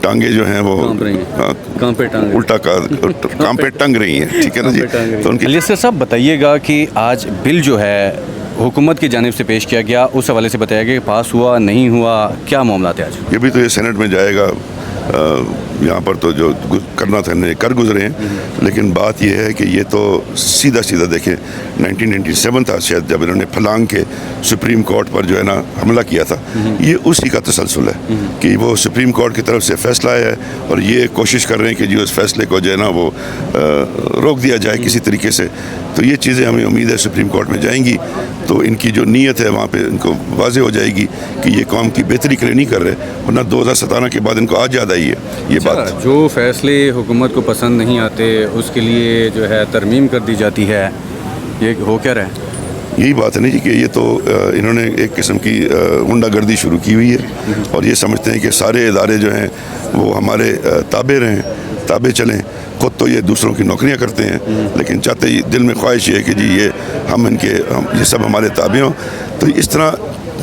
ٹانگیں جو ہیں وہ الٹا کام پہ ٹنگ رہی ہیں، ٹھیک ہے نا جی. تو ان کی علی اصغر صاحب بتائیے گا کہ آج بل جو ہے حکومت کی جانب سے پیش کیا گیا، اس حوالے سے بتایا گیا کہ پاس ہوا نہیں ہوا، کیا معاملات ہیں آج؟ یہ بھی تو یہ سینٹ میں جائے گا. یہاں پر تو جو کرنا تھا انہیں کر گزرے ہیں، لیکن بات یہ ہے کہ یہ تو سیدھا دیکھیں 1997 تھا شاید جب انہوں نے پھلانگ کے سپریم کورٹ پر جو ہے نا حملہ کیا تھا. یہ اسی کا تسلسل ہے کہ وہ سپریم کورٹ کی طرف سے فیصلہ آیا ہے اور یہ کوشش کر رہے ہیں کہ جو اس فیصلے کو جو ہے نا وہ روک دیا جائے کسی طریقے سے. تو یہ چیزیں ہمیں امید ہے سپریم کورٹ میں جائیں گی تو ان کی جو نیت ہے وہاں پہ ان کو واضح ہو جائے گی کہ یہ قوم کی بہتری کے لیے نہیں کر رہے، ورنہ 2017 کے بعد ان کو آج یاد آئی ہے یہ بات. جو فیصلے حکومت کو پسند نہیں آتے اس کے لیے جو ہے ترمیم کر دی جاتی ہے، یہ ہو کیا رہا ہے؟ یہی بات ہے نا جی کہ یہ تو انہوں نے ایک قسم کی غنڈہ گردی شروع کی ہوئی ہے اور یہ سمجھتے ہیں کہ سارے ادارے جو ہیں وہ ہمارے تابع رہیں، تابع چلیں. خود تو یہ دوسروں کی نوکریاں کرتے ہیں لیکن چاہتے ہی دل میں خواہش یہ ہے کہ جی یہ سب ہمارے تابع ہوں. تو اس طرح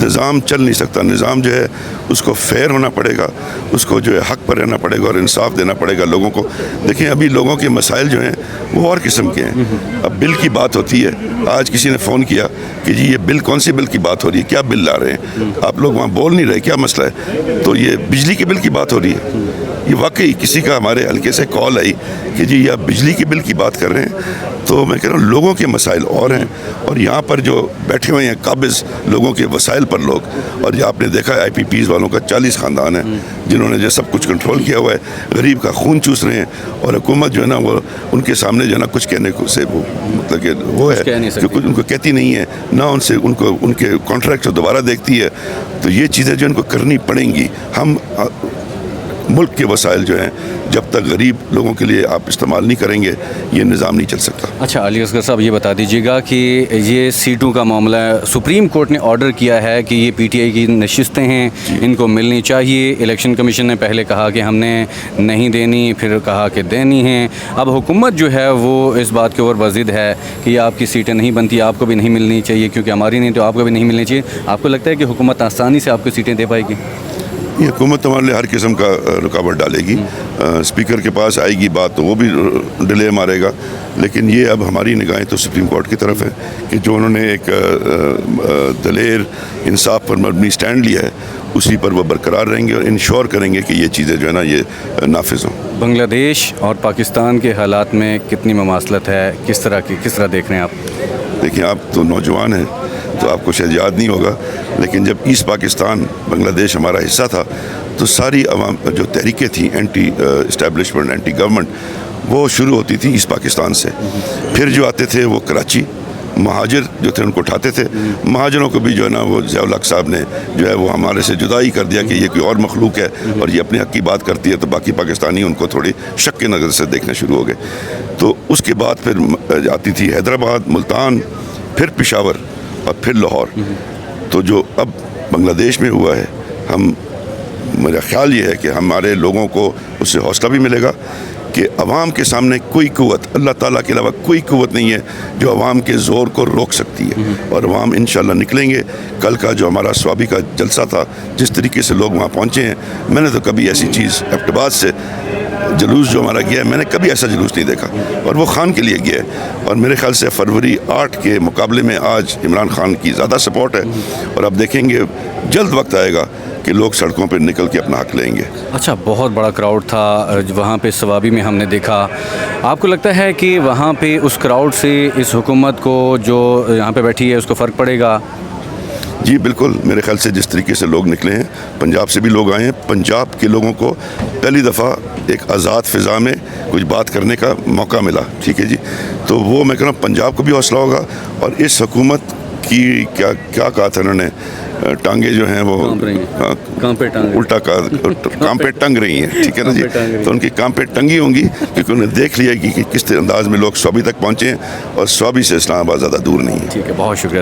نظام چل نہیں سکتا. نظام جو ہے اس کو فیئر ہونا پڑے گا، اس کو جو ہے حق پر رہنا پڑے گا اور انصاف دینا پڑے گا لوگوں کو. دیکھیں ابھی لوگوں کے مسائل جو ہیں وہ اور قسم کے ہیں. اب بل کی بات ہوتی ہے، آج کسی نے فون کیا کہ جی یہ بل کون سی بل کی بات ہو رہی ہے، کیا بل لا رہے ہیں آپ لوگ، وہاں بول نہیں رہے، کیا مسئلہ ہے؟ تو یہ بجلی کے بل کی بات ہو رہی ہے. یہ واقعی کسی کا ہمارے حلقے سے کال آئی کہ جی یہ آپ بجلی کے بل کی بات کر رہے ہیں. تو میں کہہ رہا ہوں لوگوں کے مسائل اور ہیں اور یہاں پر جو بیٹھے ہوئے ہیں قابض لوگوں کے وسائل پر لوگ، اور یہ آپ نے دیکھا ہے IPPs والوں کا 40 خاندان ہیں جنہوں نے جو سب کچھ کنٹرول کیا ہوا ہے، غریب کا خون چوس رہے ہیں اور حکومت جو ہے نا وہ ان کے سامنے جو ہے نا کچھ کہنے کو سے وہ مطلب کہ وہ ہے کہ کچھ ان کو کہتی نہیں ہے، نہ ان سے ان کے کانٹریکٹ کو دوبارہ دیکھتی ہے. تو یہ چیزیں جو ان کو کرنی پڑیں گی. ہم ملک کے وسائل جو ہیں جب تک غریب لوگوں کے لیے آپ استعمال نہیں کریں گے یہ نظام نہیں چل سکتا. اچھا علی اصغر صاحب یہ بتا دیجیے گا کہ یہ سیٹوں کا معاملہ ہے، سپریم کورٹ نے آرڈر کیا ہے کہ یہ PTI کی نشستیں ہیں ان کو ملنی چاہیے. الیکشن کمیشن نے پہلے کہا کہ ہم نے نہیں دینی، پھر کہا کہ دینی ہیں. اب حکومت جو ہے وہ اس بات کے اوپر بضد ہے کہ یہ آپ کی سیٹیں نہیں بنتی، آپ کو بھی نہیں ملنی چاہیے کیونکہ ہماری نہیں تو آپ کو بھی نہیں ملنی چاہیے. آپ کو لگتا ہے کہ حکومت آسانی سے آپ کو سیٹیں دے پائے گی؟ یہ حکومت ہمارے لیے ہر قسم کا رکاوٹ ڈالے گی. اسپیکر کے پاس آئے گی بات تو وہ بھی ڈیلے مارے گا. لیکن یہ اب ہماری نگاہیں تو سپریم کورٹ کی طرف ہے کہ جو انہوں نے ایک دلیر انصاف پر مبنی سٹینڈ لیا ہے اسی پر وہ برقرار رہیں گے اور انشور کریں گے کہ یہ چیزیں جو ہے نا یہ نافذ ہوں. بنگلہ دیش اور پاکستان کے حالات میں کتنی مماثلت ہے، کس طرح دیکھ رہے ہیں آپ؟ دیکھیں آپ تو نوجوان ہیں تو آپ کو شاید یاد نہیں ہوگا، لیکن جب ایسٹ پاکستان بنگلہ دیش ہمارا حصہ تھا تو ساری عوام جو تحریکیں تھیں اینٹی اسٹیبلشمنٹ، اینٹی گورنمنٹ، وہ شروع ہوتی تھی ایسٹ پاکستان سے. پھر جو آتے تھے وہ کراچی، مہاجر جو تھے ان کو اٹھاتے تھے. مہاجروں کو بھی جو ہے نا وہ ضیاء الحق صاحب نے جو ہے وہ ہمارے سے جدائی کر دیا کہ یہ کوئی اور مخلوق ہے اور یہ اپنے حق کی بات کرتی ہے، تو باقی پاکستانی ان کو تھوڑی شک کی نظر سے دیکھنا شروع ہو گئے. تو اس کے بعد پھر آتی تھی حیدرآباد، ملتان، پھر پشاور اور پھر لاہور. تو جو اب بنگلہ دیش میں ہوا ہے، میرا خیال یہ ہے کہ ہمارے لوگوں کو اس سے حوصلہ بھی ملے گا کہ عوام کے سامنے کوئی قوت اللہ تعالیٰ کے علاوہ کوئی قوت نہیں ہے جو عوام کے زور کو روک سکتی ہے. اور عوام انشاءاللہ نکلیں گے. کل کا جو ہمارا سوابی کا جلسہ تھا، جس طریقے سے لوگ وہاں پہنچے ہیں، میں نے تو کبھی ایسی چیز ایبٹ سے جلوس جو ہمارا گیا ہے میں نے کبھی ایسا جلوس نہیں دیکھا، اور وہ خان کے لیے گیا ہے. اور میرے خیال سے فروری 8 کے مقابلے میں آج عمران خان کی زیادہ سپورٹ ہے. اور اب دیکھیں گے جلد وقت آئے گا کہ لوگ سڑکوں پہ نکل کے اپنا حق لیں گے. اچھا بہت بڑا کراؤڈ تھا وہاں پہ سوابی میں، ہم نے دیکھا. آپ کو لگتا ہے کہ وہاں پہ اس کراؤڈ سے اس حکومت کو جو یہاں پہ بیٹھی ہے اس کو فرق پڑے گا؟ جی بالکل. میرے خیال سے جس طریقے سے لوگ نکلے ہیں، پنجاب سے بھی لوگ آئے ہیں. پنجاب کے لوگوں کو پہلی دفعہ ایک آزاد فضا میں کچھ بات کرنے کا موقع ملا. ٹھیک ہے جی. تو وہ میں کہہ رہا ہوں پنجاب کو بھی حوصلہ ہوگا. اور اس حکومت کی کیا کہا تھا انہوں نے، ٹانگیں جو ہیں وہ الٹا کام پہ ٹنگ رہی ہیں. ٹھیک ہے نا جی. تو ان کی کام پہ ٹنگی ہوں گی کیونکہ انہیں دیکھ لیا کہ کس انداز میں لوگ سوابی تک پہنچے ہیں اور سوابی سے اسلام آباد زیادہ دور نہیں ہے. ٹھیک ہے، بہت شکریہ.